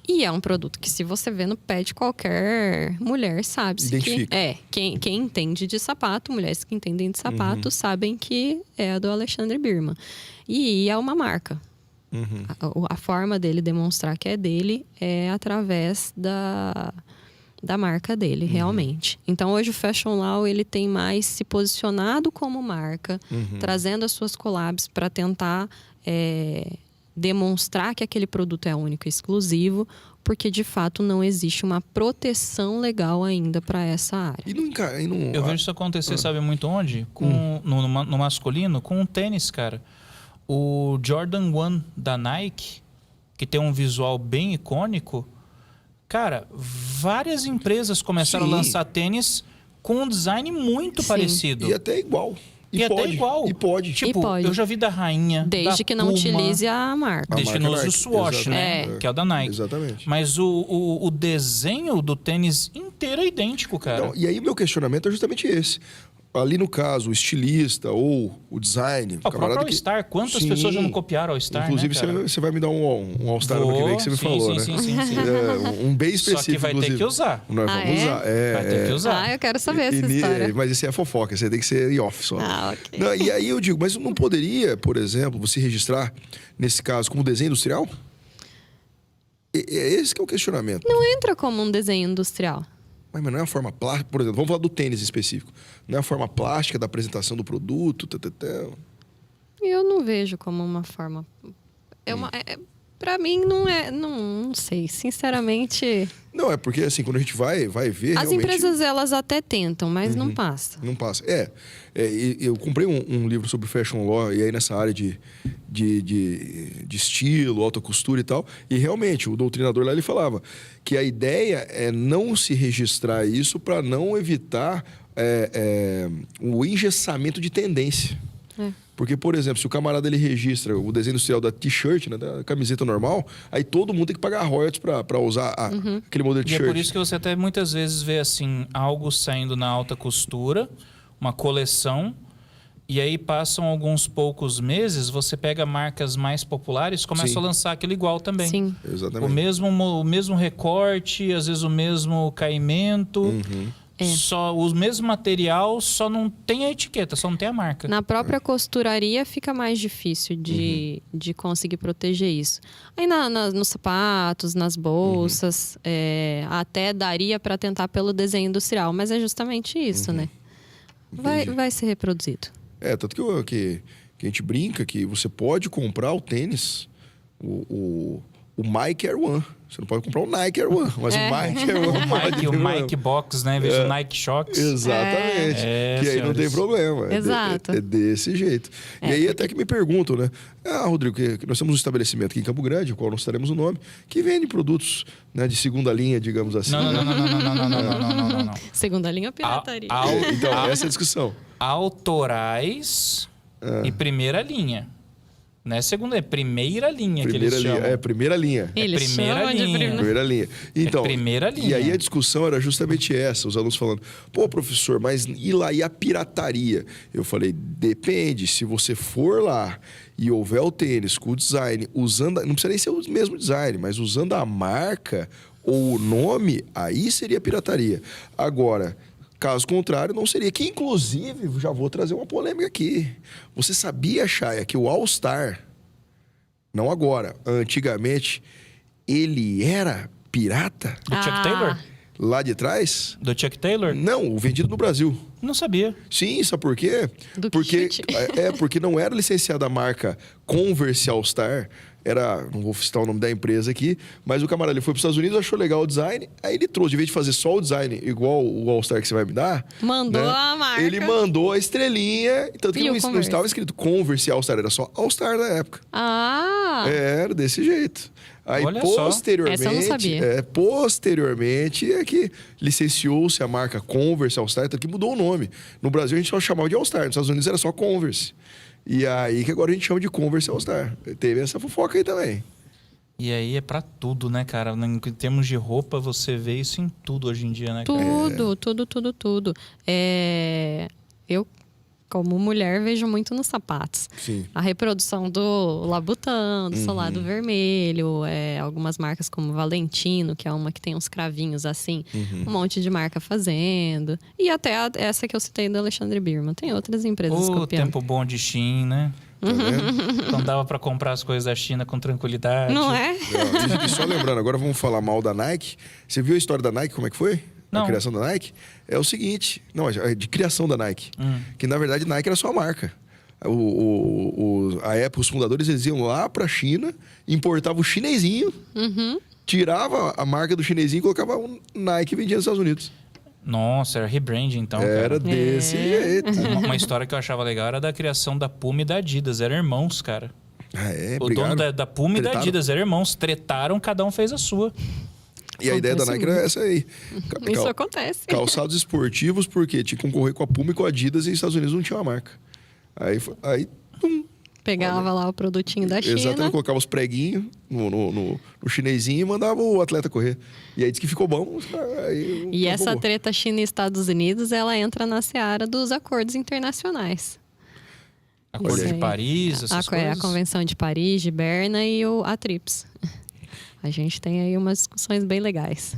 E é um produto que, se você vê no pé de qualquer mulher, sabe? Identifica. Quem entende de sapato, mulheres que entendem de sapato, sabem que é a do Alexandre Birman. E é uma marca. A forma dele demonstrar que é dele é através da marca dele, realmente. Então, hoje o Fashion Law ele tem mais se posicionado como marca, trazendo as suas collabs para tentar demonstrar que aquele produto é único e exclusivo, porque de fato não existe uma proteção legal ainda para essa área. Eu vejo isso acontecer, sabe muito onde? No masculino, com um tênis, cara. O Jordan 1 da Nike, que tem um visual bem icônico, cara, várias empresas começaram a lançar tênis com um design muito parecido. E até igual. Até igual. E pode. Tipo, pode. Eu já vi da Rainha, desde da que não Puma, utilize a marca. desde que não use o Swoosh, né? Que é o da Nike. Exatamente. Mas o desenho do tênis inteiro é idêntico, cara. Então, e aí o meu questionamento é justamente esse. Ali no caso, o estilista ou o design... O próprio All-Star. Quantas pessoas já não copiaram All-Star, inclusive, né, você vai me dar um All-Star ano que vem que você me falou, né? Sim. Um bem específico, Só que vai ter que usar. Nós vamos usar. Vai ter que usar. Eu quero saber essa história. Mas esse é fofoca, esse aí tem que ser em off só. Ok. Não, e aí eu digo, mas não poderia, por exemplo, você registrar, nesse caso, como desenho industrial? Esse que é o questionamento. Não entra como um desenho industrial. Mas não é a forma plástica, por exemplo, vamos falar do tênis específico. Não é a forma plástica da apresentação do produto? Eu não vejo como uma forma... Pra mim, não é... Não sei, sinceramente... Não, é porque assim, quando a gente vai ver... As empresas, elas até tentam, mas não passa. Não passa. Eu comprei um livro sobre fashion law, e aí nessa área de estilo, alta costura e tal, e realmente, o doutrinador lá, ele falava que a ideia é não se registrar isso para não evitar o engessamento de tendência. Porque, por exemplo, se o camarada ele registra o desenho industrial da t-shirt, né, da camiseta normal, aí todo mundo tem que pagar royalties para usar aquele modelo de t-shirt. E é por isso que você até muitas vezes vê assim, algo saindo na alta costura, uma coleção, e aí passam alguns poucos meses, você pega marcas mais populares e começa a lançar aquilo igual também. Sim. Exatamente. O mesmo recorte, às vezes o mesmo caimento... Só o mesmo material, só não tem a etiqueta, só não tem a marca. Na própria costuraria fica mais difícil de conseguir proteger isso. Aí nos sapatos, nas bolsas, até daria para tentar pelo desenho industrial, mas é justamente isso, né? Vai ser reproduzido. Tanto que a gente brinca que você pode comprar o tênis, o Mike Air One. Você não pode comprar o Nike Air One, mas o Mike Air One. O Nike Box, né? Em vez do Nike Shox. Exatamente. Que aí não tem problema. Exato. É desse jeito. E aí até que me perguntam, né? Rodrigo, que nós temos um estabelecimento aqui em Campo Grande, o qual não citaremos o nome, que vende produtos, né, de segunda linha, digamos assim. Não. Segunda linha pirataria. Então, essa é a discussão. Autorais e primeira linha. Não é segunda, é primeira linha que eles chamam. Primeira linha. Eles primeira linha. Primeira linha. Então, primeira linha. E aí a discussão era justamente essa, os alunos falando, pô, professor, mas e lá, e a pirataria? Eu falei, depende, se você for lá e houver o tênis com o design, usando, não precisa nem ser o mesmo design, mas usando a marca ou o nome, aí seria pirataria. Agora... Caso contrário, não seria. Que, inclusive, já vou trazer uma polêmica aqui. Você sabia, Chaya, que o All-Star, não agora, antigamente, ele era pirata? Do Chuck Taylor? Lá de trás? Do Chuck Taylor? Não, o vendido no Brasil. Não sabia. Sim, sabe por quê? Porque não era licenciada a marca Converse All-Star. Não vou citar o nome da empresa aqui, mas o camarada ele foi para os Estados Unidos, achou legal o design, aí ele trouxe, de vez de fazer só o design igual o All-Star que você vai me dar... Mandou a marca. Ele mandou a estrelinha, tanto que não estava escrito Converse All-Star, era só All-Star na época. Era desse jeito. Aí, olha posteriormente, só. Essa eu não sabia. Posteriormente é que licenciou-se a marca Converse All-Star, tanto que mudou o nome. No Brasil a gente só chamava de All-Star, nos Estados Unidos era só Converse. E aí que agora a gente chama de Converse All-Star. Teve essa fofoca aí também. E aí é pra tudo, né, cara? Em termos de roupa, você vê isso em tudo hoje em dia, né, cara? Tudo. Eu, como mulher, vejo muito nos sapatos. Sim. A reprodução do Labutan, do Solado Vermelho, algumas marcas como Valentino, que é uma que tem uns cravinhos assim, um monte de marca fazendo. E até essa que eu citei do Alexandre Birman. Tem outras empresas copiando. Tempo bom de Shein, né? Tá vendo? Então dava pra comprar as coisas da China com tranquilidade. Não é? E só lembrando, agora vamos falar mal da Nike. Você viu a história da Nike, como é que foi? Não. A criação da Nike? É o seguinte... Não, é de criação da Nike. Que, na verdade, Nike era só a marca. A Apple, os fundadores, eles iam lá pra China, importavam o chinesinho, tirava a marca do chinesinho e colocava um Nike e vendia nos Estados Unidos. Nossa, era rebranding, então. Era desse jeito. Uma história que eu achava legal era da criação da Puma e da Adidas. Eram irmãos, cara. O dono da Puma e da Adidas eram irmãos. Tretaram, cada um fez a sua. E a ideia da Nike era essa aí. Isso acontece. Calçados esportivos, porque tinha que concorrer com a Puma e com a Adidas, e nos Estados Unidos não tinha uma marca. Aí Pegava lá o produtinho da China. Exatamente, colocava os preguinhos no chinesinho e mandava o atleta correr. E aí disse que ficou bom. E essa treta China e Estados Unidos, ela entra na seara dos acordos internacionais. Acordo de Paris, essas coisas? A Convenção de Paris, de Berna e a TRIPS. A gente tem aí umas discussões bem legais.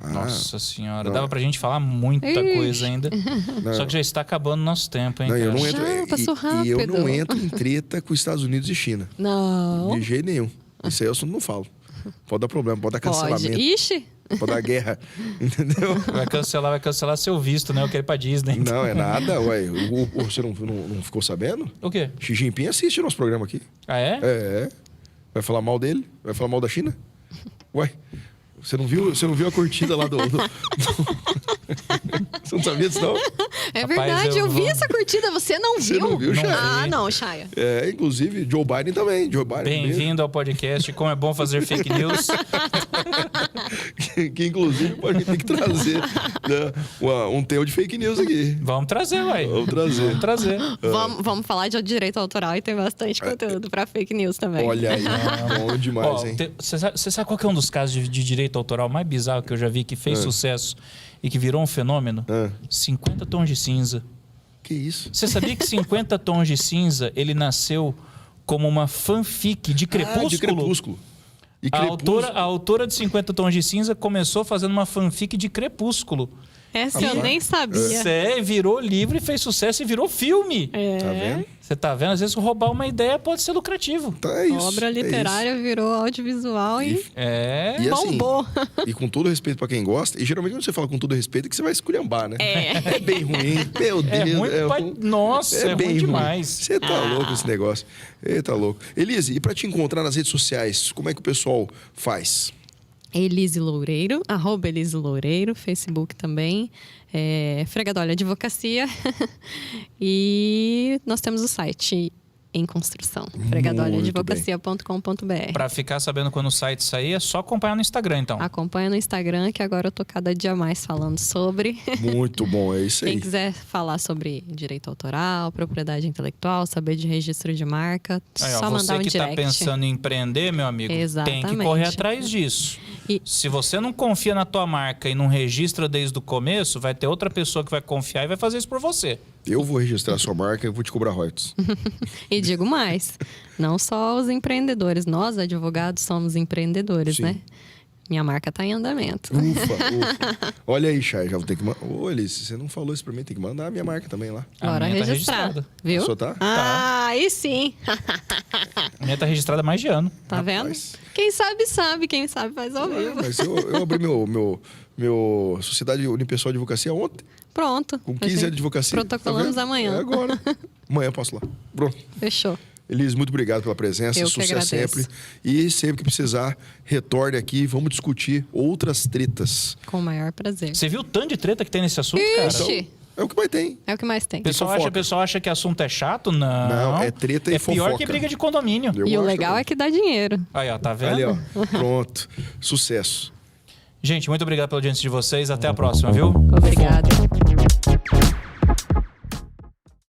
Nossa senhora, dava pra gente falar muita coisa ainda. Só que já está acabando o nosso tempo, hein? Eu não entro, passou rápido. E eu não entro em treta com os Estados Unidos e China. Não. De jeito nenhum. Isso aí eu só não falo. Pode dar problema, pode dar Pode. cancelamento, Ixi, pode dar guerra. Entendeu? Vai cancelar seu visto, né? Eu quero ir pra Disney. Não, é nada, ué. Você não ficou sabendo? O quê? Xi Jinping assiste nosso programa aqui. Ah, é? É. Vai falar mal dele? Vai falar mal da China? Ué, você não viu a curtida lá do... Você não sabia disso, não? é Rapaz, verdade, eu vi vou- essa curtida, você não viu? Você não viu, Chay? Ah, não, Chaya. É, inclusive, Joe Biden também. Joe Biden Bem-vindo ao podcast Como é Bom Fazer Fake News. que inclusive pode ter que trazer né, um tema de fake news aqui. Vamos trazer, uai. Vamos trazer. Vamos trazer. Vamos falar de direito autoral e tem bastante conteúdo pra fake news também. Olha aí, bom demais, Ó, hein? Você sabe qual que é um dos casos de direito autoral mais bizarro que eu já vi, que fez sucesso e que virou um fenômeno? 50 Tons de Cinza. Que isso? Você sabia que 50 Tons de Cinza, ele nasceu como uma fanfic de Crepúsculo? De Crepúsculo. E A autora de 50 Tons de Cinza começou fazendo uma fanfic de Crepúsculo. Essa eu nem sabia. Virou livro e fez sucesso e virou filme. Tá vendo? Você tá vendo? Às vezes roubar uma ideia pode ser lucrativo. Tá, é isso. Obra é literária virou audiovisual e É. E assim, bombou. e com todo respeito pra quem gosta, e geralmente quando você fala com todo respeito é que você vai esculhambar, né? É. É bem ruim. Meu É Deus. ruim, nossa, é ruim demais. Você tá louco esse negócio. Tá louco. Elise, e pra te encontrar nas redes sociais, como é que o pessoal faz? Elise Loureiro, @Elise Loureiro, Facebook também, Fregadolha Advocacia. E nós temos o site em construção, fregadolhaadvocacia.com.br. Pra ficar sabendo quando o site sair, é só acompanhar no Instagram, então. Acompanha no Instagram, que agora eu tô cada dia mais falando sobre. Muito bom, é isso aí. Quem quiser falar sobre direito autoral, propriedade intelectual, saber de registro de marca, Aí, ó, só mandar um você que direct. tá pensando em empreender, meu amigo, tem que Exatamente. correr atrás disso. E- Se você não confia na tua marca e não registra desde o começo, vai ter outra pessoa que vai confiar e vai fazer isso por você. Eu vou registrar a sua marca e vou te cobrar royalties. E digo mais, não só os empreendedores, nós advogados somos empreendedores, Sim. né? Minha marca tá em andamento. Ufa. Olha aí, Chay, já vou ter que mandar. Ô, Elise, você não falou isso pra mim, tem que mandar a minha marca também lá. A Bora minha tá registrar, registrada. viu? A sua tá? Ah, aí sim. A minha tá registrada há mais de ano. Tá Rapaz. vendo? Quem sabe, quem sabe faz ao vivo. Mas eu abri meu Sociedade Unipessoal de Advocacia ontem, Pronto. com 15 anos de advocacia. Protocolamos Tá vendo? amanhã. É agora. Amanhã eu posso ir lá. Pronto. Fechou. Elise, muito obrigado pela presença, Eu que sucesso agradeço. sempre. E sempre que precisar, retorne aqui, vamos discutir outras tretas. Com o maior prazer. Você viu o tanto de treta que tem nesse assunto, cara? Ixi. É o que mais tem. É o que mais tem. O pessoal acha que assunto é chato? Não. Não, é treta e É pior fofoca. que briga de condomínio. Eu E o acho legal também. é que dá dinheiro. Aí, ó, tá vendo? Ali, ó. Pronto. Sucesso. Gente, muito obrigado pela audiência de vocês. Até a próxima, viu? Obrigada.